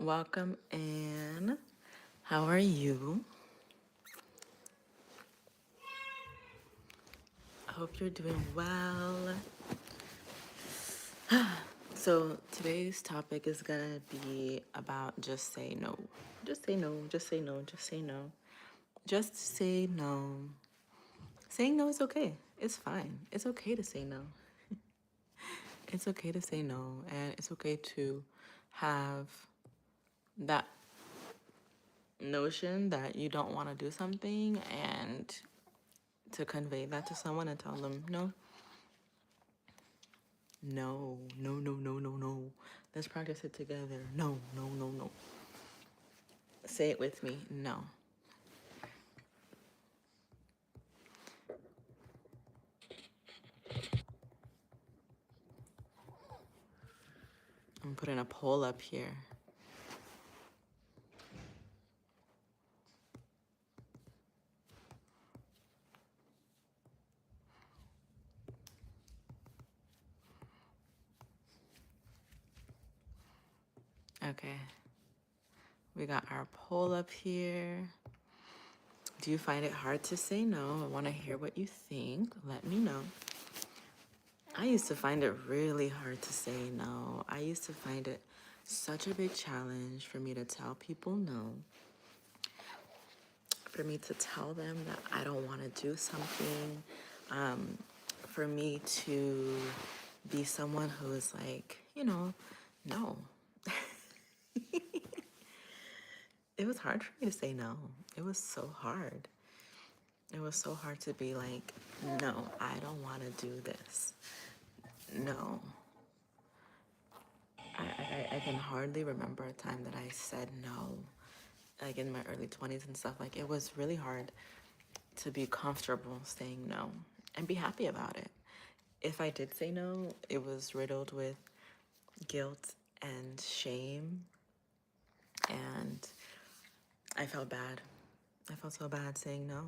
Welcome in. How are you? I hope you're doing well. So today's topic is gonna be about just say no. Just say no, just say no, just say no. Just say no. Saying no is okay. It's fine. It's okay to say no. It's okay to say no. And it's okay to have that notion that you don't want to do something and to convey that to someone and tell them, no, no, no, no, no, no, no. Let's practice it together. No, no, no, no. Say it with me. No. I'm putting a poll up here. Okay. We got our poll up here. Do you find it hard to say no? I want to hear what you think. Let me know. I used to find it really hard to say no. I used to find it such a big challenge for me to tell people no, for me to tell them that I don't want to do something, for me to be someone who is like, no. It was hard for me to say no. It was so hard. It was so hard to be like, no, I don't want to do this. No. I can hardly remember a time that I said no, like in my early 20s and stuff. Like, it was really hard to be comfortable saying no and be happy about it. If I did say no, it was riddled with guilt and shame, and I felt bad. I felt so bad saying no.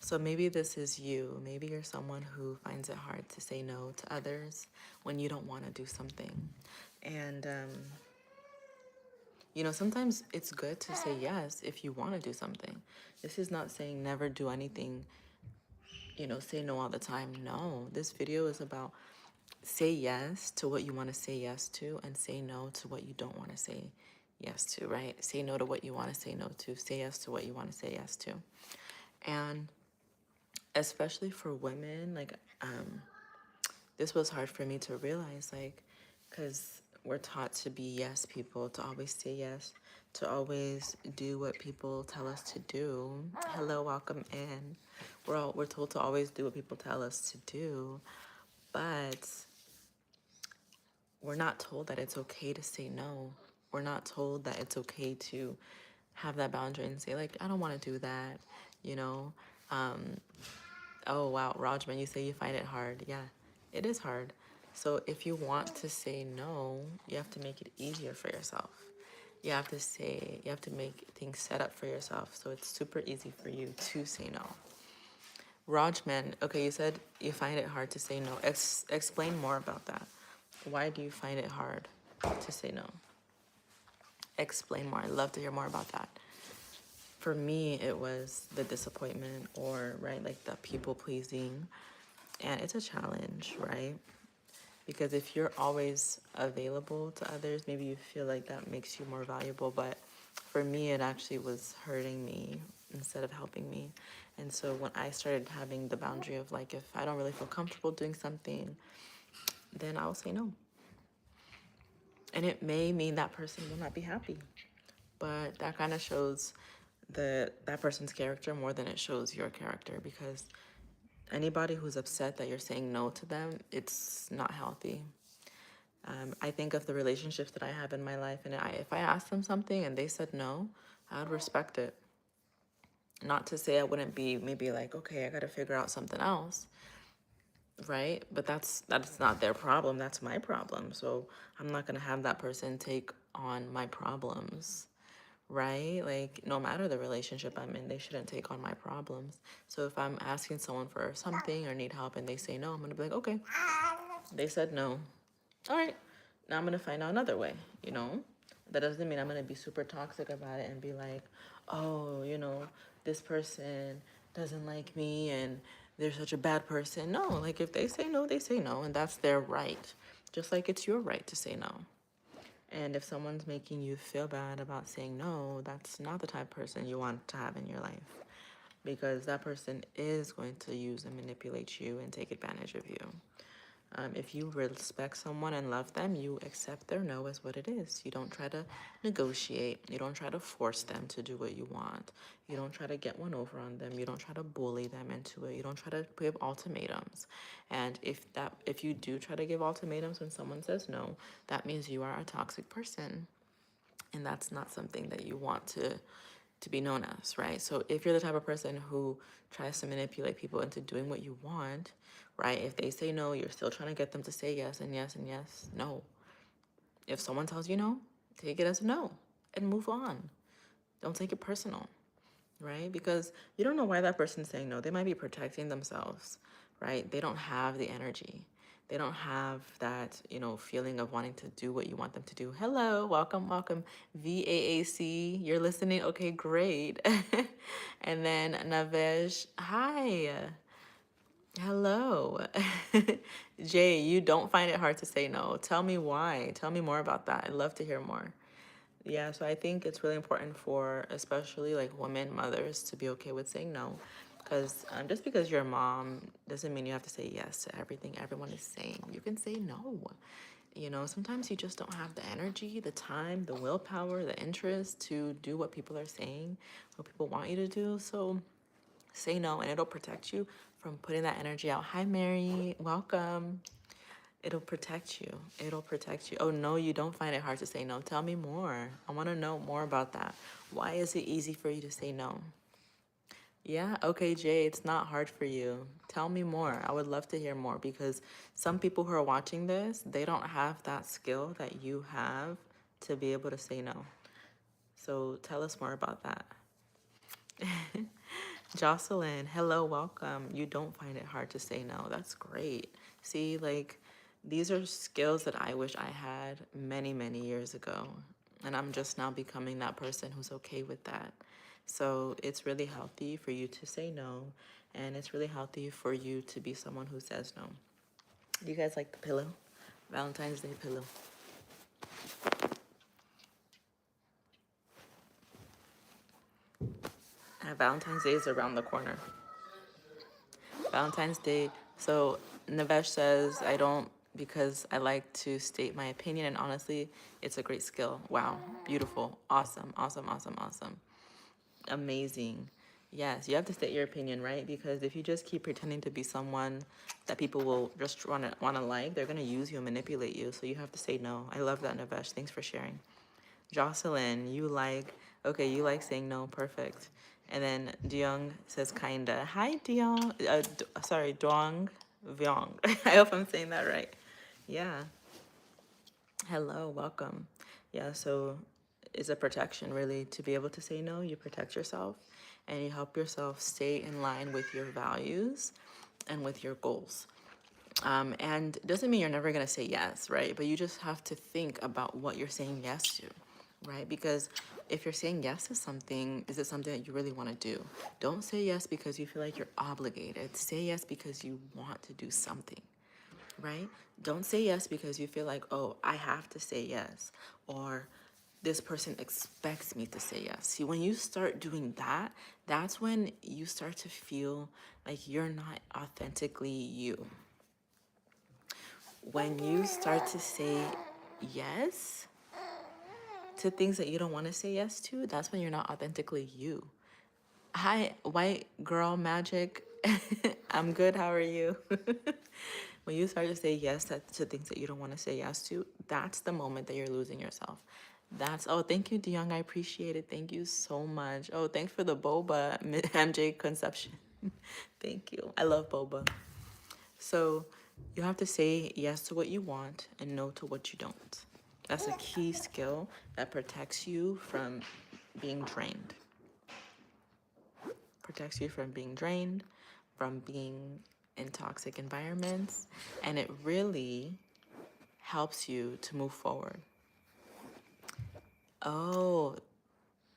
So maybe this is you. Maybe you're someone who finds it hard to say no to others when you don't want to do something. And, sometimes it's good to say yes if you want to do something. This is not saying never do anything, say no all the time. No, this video is about say yes to what you want to say yes to and say no to what you don't want to say yes to, right? Say no to what you want to say no to. Say yes to what you want to say yes to. And especially for women, like, this was hard for me to realize, like, because we're taught to be yes people, to always say yes, to always do what people tell us to do. Hello, welcome in. We're told to always do what people tell us to do, but we're not told that it's okay to say no. We're not told that it's okay to have that boundary and say, like, I don't want to do that, you know? Oh, wow, Rajman, you say you find it hard. Yeah, it is hard. So if you want to say no, you have to make it easier for yourself. You have to make things set up for yourself so it's super easy for you to say no. Rajman, okay, you said you find it hard to say no. Explain more about that. Why do you find it hard to say no? Explain more. I'd love to hear more about that. For me, it was the disappointment or, right, like the people pleasing. And it's a challenge, right? Because if you're always available to others, maybe you feel like that makes you more valuable. But for me, it actually was hurting me instead of helping me. And so when I started having the boundary of, like, if I don't really feel comfortable doing something, then I'll say no. And it may mean that person will not be happy. But that kind of shows that person's character more than it shows your character, because anybody who's upset that you're saying no to them, it's not healthy. I think of the relationships that I have in my life, and if I asked them something and they said no, I would respect it. Not to say I wouldn't be maybe like, okay, I got to figure out something else, right? But that's not their problem. That's my problem. So I'm not going to have that person take on my problems, right? Like, no matter the relationship I'm in, they shouldn't take on my problems. So if I'm asking someone for something or need help and they say no, I'm going to be like, okay, they said no. All right, now I'm going to find out another way, That doesn't mean I'm going to be super toxic about it and be like, oh, this person doesn't like me and they're such a bad person. No, like if they say no, they say no, and that's their right. Just like it's your right to say no. And if someone's making you feel bad about saying no, that's not the type of person you want to have in your life, because that person is going to use and manipulate you and take advantage of you. If you respect someone and love them, you accept their no as what it is. You don't try to negotiate. You don't try to force them to do what you want. You don't try to get one over on them. You don't try to bully them into it. You don't try to give ultimatums. And if you do try to give ultimatums when someone says no, that means you are a toxic person. And that's not something that you want to be known as, right? So if you're the type of person who tries to manipulate people into doing what you want, right? If they say no, you're still trying to get them to say yes and yes and yes. No. If someone tells you no, take it as a no and move on. Don't take it personal, right? Because you don't know why that person's saying no. They might be protecting themselves, right? They don't have the energy. They don't have that, feeling of wanting to do what you want them to do. Hello, welcome, welcome. VAAC, you're listening? Okay, great. And then Navesh, hi. Hello. Jay, you don't find it hard to say no. Tell me why. Tell me more about that. I'd love to hear more. Yeah, so I think it's really important for especially like women, mothers, to be okay with saying no. Because just because you're a mom doesn't mean you have to say yes to everything everyone is saying. You can say no. Sometimes you just don't have the energy, the time, the willpower, the interest to do what people are saying, what people want you to do. So say no, and it'll protect you from putting that energy out. Hi, Mary. Welcome. It'll protect you. It'll protect you. Oh, no, you don't find it hard to say no. Tell me more. I want to know more about that. Why is it easy for you to say no? Yeah, okay, Jay, it's not hard for you. Tell me more. I would love to hear more, because some people who are watching this, they don't have that skill that you have to be able to say no. So tell us more about that. Jocelyn, hello, welcome. You don't find it hard to say no. That's great. See, like, these are skills that I wish I had many, many years ago. And I'm just now becoming that person who's okay with that. So it's really healthy for you to say no. And it's really healthy for you to be someone who says no. Do you guys like the pillow? Valentine's Day pillow. Valentine's Day is around the corner. Valentine's Day. So Navesh says, I don't, because I like to state my opinion, and honestly, it's a great skill. Wow. Beautiful. Awesome. Awesome. Awesome. Awesome. Amazing. Yes, you have to state your opinion, right? Because if you just keep pretending to be someone that people will just wanna like, they're gonna use you and manipulate you. So you have to say no. I love that, Navesh. Thanks for sharing. Jocelyn, you like saying no. Perfect. And then Diong says kinda. Hi, Diong. Sorry, Duong Vyong. I hope I'm saying that right. Yeah. Hello, welcome. Yeah, so it's a protection, really, to be able to say no. You protect yourself and you help yourself stay in line with your values and with your goals. And it doesn't mean you're never going to say yes, right? But you just have to think about what you're saying yes to, right? Because if you're saying yes to something, is it something that you really want to do? Don't say yes because you feel like you're obligated. Say yes because you want to do something, right? Don't say yes because you feel like, oh, I have to say yes, or this person expects me to say yes. See, when you start doing that, that's when you start to feel like you're not authentically you. When you start to say yes to things that you don't want to say yes to, that's when you're not authentically you. Hi, white girl magic. I'm good. How are you? When you start to say yes to things that you don't want to say yes to, that's the moment that you're losing yourself. Oh, thank you, DeYoung. I appreciate it. Thank you so much. Oh, thanks for the boba, MJ Conception. Thank you. I love boba. So you have to say yes to what you want and no to what you don't. That's a key skill that protects you from being drained. Protects you from being drained, from being in toxic environments, and it really helps you to move forward. Oh,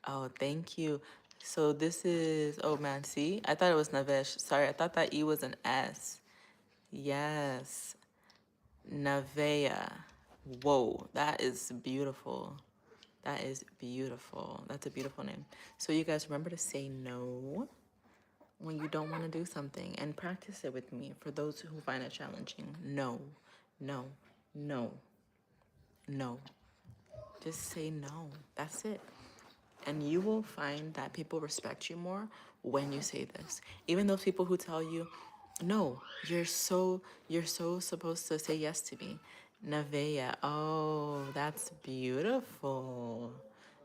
oh, thank you. So this is, oh man, see? I thought it was Navesh. Sorry, I thought that E was an S. Yes, Navea. Whoa, that is beautiful. That is beautiful. That's a beautiful name. So you guys remember to say no when you don't want to do something and practice it with me for those who find it challenging. No, no, no, no. Just say no. That's it. And you will find that people respect you more when you say this. Even those people who tell you, no, you're so supposed to say yes to me. Nevaeh. Oh, that's beautiful.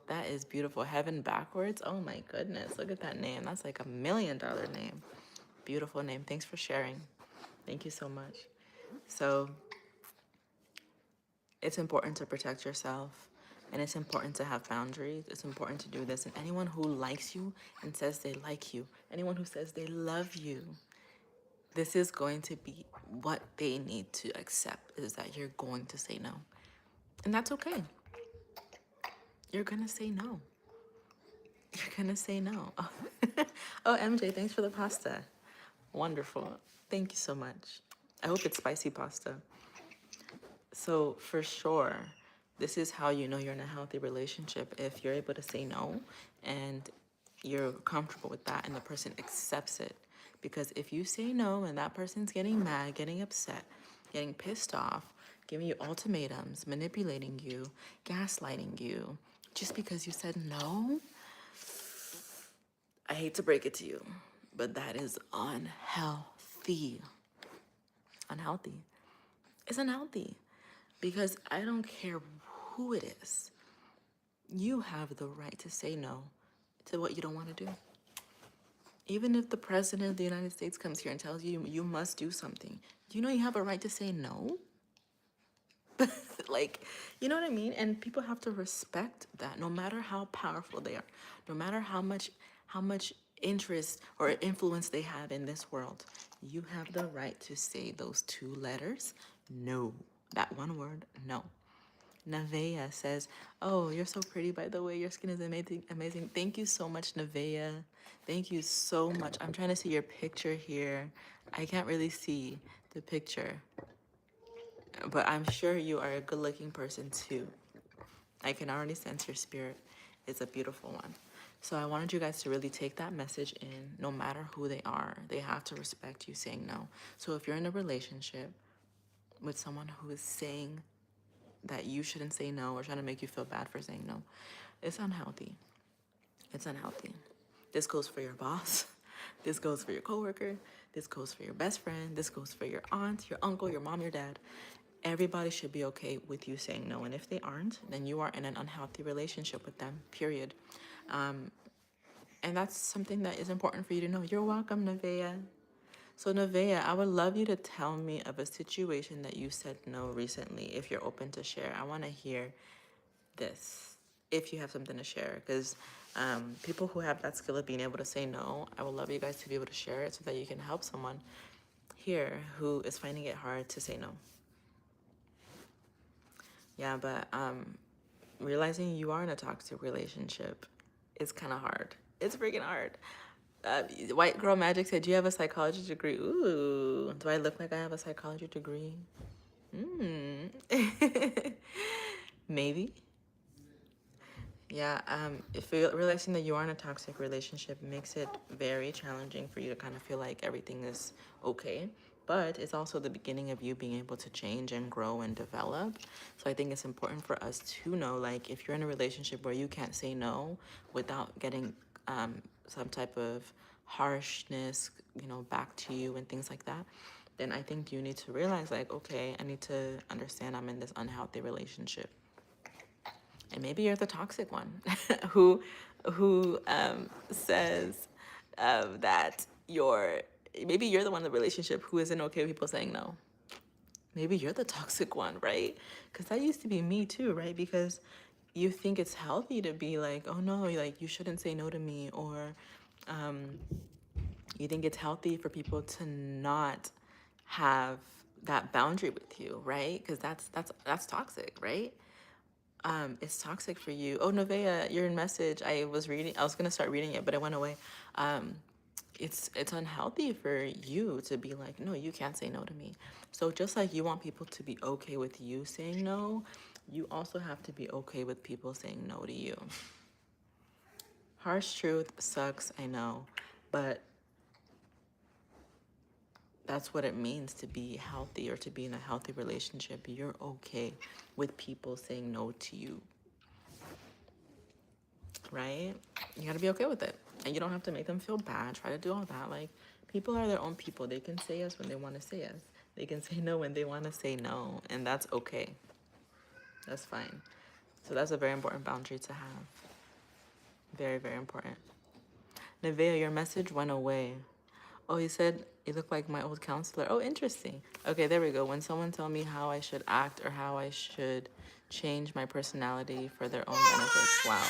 That is beautiful. Heaven backwards. Oh my goodness. Look at that name. That's like $1 million name. Beautiful name. Thanks for sharing. Thank you so much. So it's important to protect yourself, and it's important to have boundaries. It's important to do this. And anyone who likes you and says they like you, anyone who says they love you, this is going to be what they need to accept, is that you're going to say no. And that's okay. You're going to say no. You're going to say no. Oh, MJ, thanks for the pasta. Wonderful. Thank you so much. I hope it's spicy pasta. So for sure, this is how you know you're in a healthy relationship, if you're able to say no and you're comfortable with that and the person accepts it. Because if you say no and that person's getting mad, getting upset, getting pissed off, giving you ultimatums, manipulating you, gaslighting you, just because you said no, I hate to break it to you, but that is unhealthy. Unhealthy. It's unhealthy. Because I don't care who it is, you have the right to say no to what you don't want to do. Even if the president of the United States comes here and tells you you must do something, do you know you have a right to say no? Like, you know what I mean? And people have to respect that, no matter how powerful they are, no matter how much interest or influence they have in this world. You have the right to say those two letters, no. That one word, no. Nevaeh says, "Oh, you're so pretty, by the way. Your skin is amazing. Amazing. Thank you so much, Nevaeh. Thank you so much. I'm trying to see your picture here. I can't really see the picture, but I'm sure you are a good-looking person too. I can already sense your spirit. It's a beautiful one. So I wanted you guys to really take that message in. No matter who they are, they have to respect you saying no. So if you're in a relationship with someone who is saying that you shouldn't say no or trying to make you feel bad for saying no, it's unhealthy. It's unhealthy. This goes for your boss. This goes for your coworker. This goes for your best friend. This goes for your aunt, your uncle, your mom, your dad. Everybody should be okay with you saying no. And if they aren't, then you are in an unhealthy relationship with them, period. And that's something that is important for you to know. You're welcome, Nevaeh. So, Nevaeh, I would love you to tell me of a situation that you said no recently, if you're open to share. I want to hear this, if you have something to share, because people who have that skill of being able to say no, I would love you guys to be able to share it so that you can help someone here who is finding it hard to say no. Yeah, but realizing you are in a toxic relationship is kind of hard. It's freaking hard. White Girl Magic said, "Do you have a psychology degree?" Ooh, do I look like I have a psychology degree? Maybe. Yeah, if you're realizing that you are in a toxic relationship makes it very challenging for you to kind of feel like everything is okay. But it's also the beginning of you being able to change and grow and develop. So I think it's important for us to know, like, if you're in a relationship where you can't say no without getting some type of harshness, back to you and things like that, then I think you need to realize, like, okay, I need to understand I'm in this unhealthy relationship. And maybe you're the toxic one who says that maybe you're the one in the relationship who isn't okay with people saying no. Maybe you're the toxic one, right? Because that used to be me too, right? Because you think it's healthy to be like, oh no, like you shouldn't say no to me, or you think it's healthy for people to not have that boundary with you, right? Because that's toxic, right? It's toxic for you. Oh, Nevaeh, your message. I was reading. I was gonna start reading it, but it went away. Um, it's unhealthy for you to be like, no, you can't say no to me. So just like you want people to be okay with you saying no, you also have to be okay with people saying no to you. Harsh truth sucks, I know, but that's what it means to be healthy or to be in a healthy relationship. You're okay with people saying no to you, right? You gotta be okay with it. And you don't have to make them feel bad. Try to do all that. Like, people are their own people. They can say yes when they want to say yes. They can say no when they want to say no. And that's okay. That's fine. So that's a very important boundary to have. Very, very important. Nevaeh, your message went away. Oh, you said you look like my old counselor. Oh, interesting. Okay, there we go. When someone tell me how I should act or how I should change my personality for their own benefits. Wow.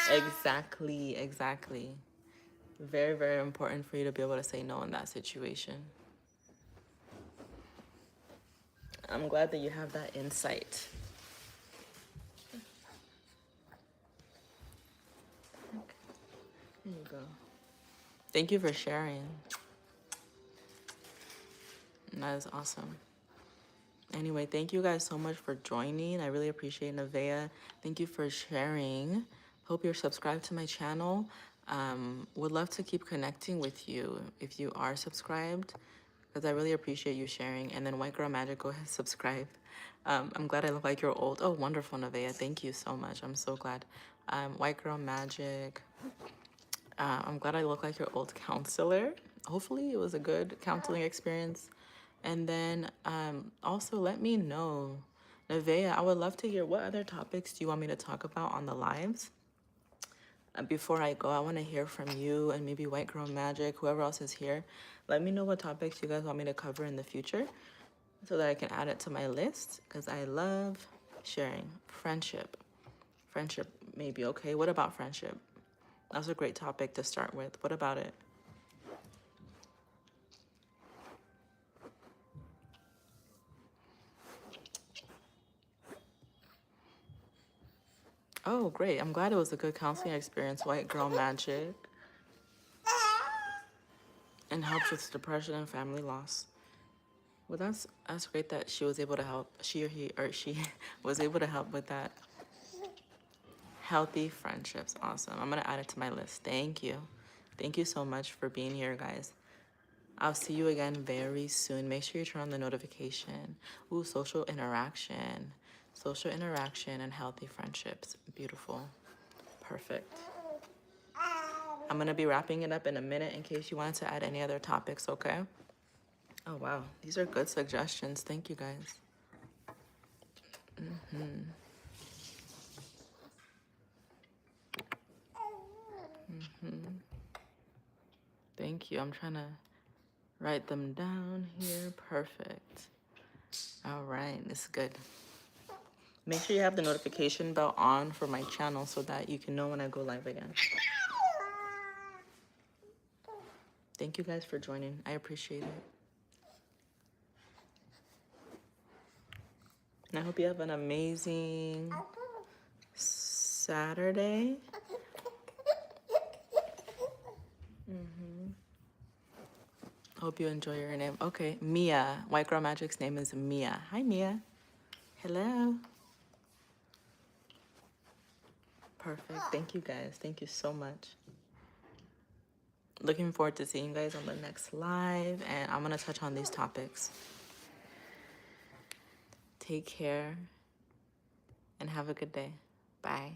Exactly, exactly. Very, very important for you to be able to say no in that situation. I'm glad that you have that insight. Okay, there you go. Thank you for sharing. That is awesome. Anyway, thank you guys so much for joining. I really appreciate Nevaeh. Thank you for sharing. Hope you're subscribed to my channel. Would love to keep connecting with you if you are subscribed, because I really appreciate you sharing. And then White Girl Magic, go ahead, subscribe. I'm glad I look like you're old. Oh, wonderful, Nevaeh. Thank you so much. I'm so glad. White Girl Magic. I'm glad I look like your old counselor. Hopefully it was a good counseling experience. And then also let me know, Nevaeh, I would love to hear what other topics do you want me to talk about on the lives. Before I go, I want to hear from you and maybe White Girl Magic, whoever else is here. Let me know what topics you guys want me to cover in the future so that I can add it to my list, because I love sharing. Friendship. Friendship, maybe. Okay, what about friendship? That's a great topic to start with. What about it? Oh, great. I'm glad it was a good counseling experience, White Girl Magic. And helps with depression and family loss. Well, that's great that she was able to help. She or he or she was able to help with that. Healthy friendships. Awesome. I'm going to add it to my list. Thank you. Thank you so much for being here, guys. I'll see you again very soon. Make sure you turn on the notification. Ooh, social interaction. Social interaction and healthy friendships. Beautiful. Perfect. I'm going to be wrapping it up in a minute in case you wanted to add any other topics, okay? Oh, wow. These are good suggestions. Thank you, guys. Thank you. I'm trying to write them down here. Perfect. All right. This is good. Make sure you have the notification bell on for my channel so that you can know when I go live again. Thank you guys for joining. I appreciate it. And I hope you have an amazing Saturday. Hope you enjoy your name. Okay, Mia. White Girl Magic's name is Mia. Hi, Mia. Hello. Perfect. Thank you, guys. Thank you so much. Looking forward to seeing you guys on the next live, and I'm going to touch on these topics. Take care and have a good day. Bye.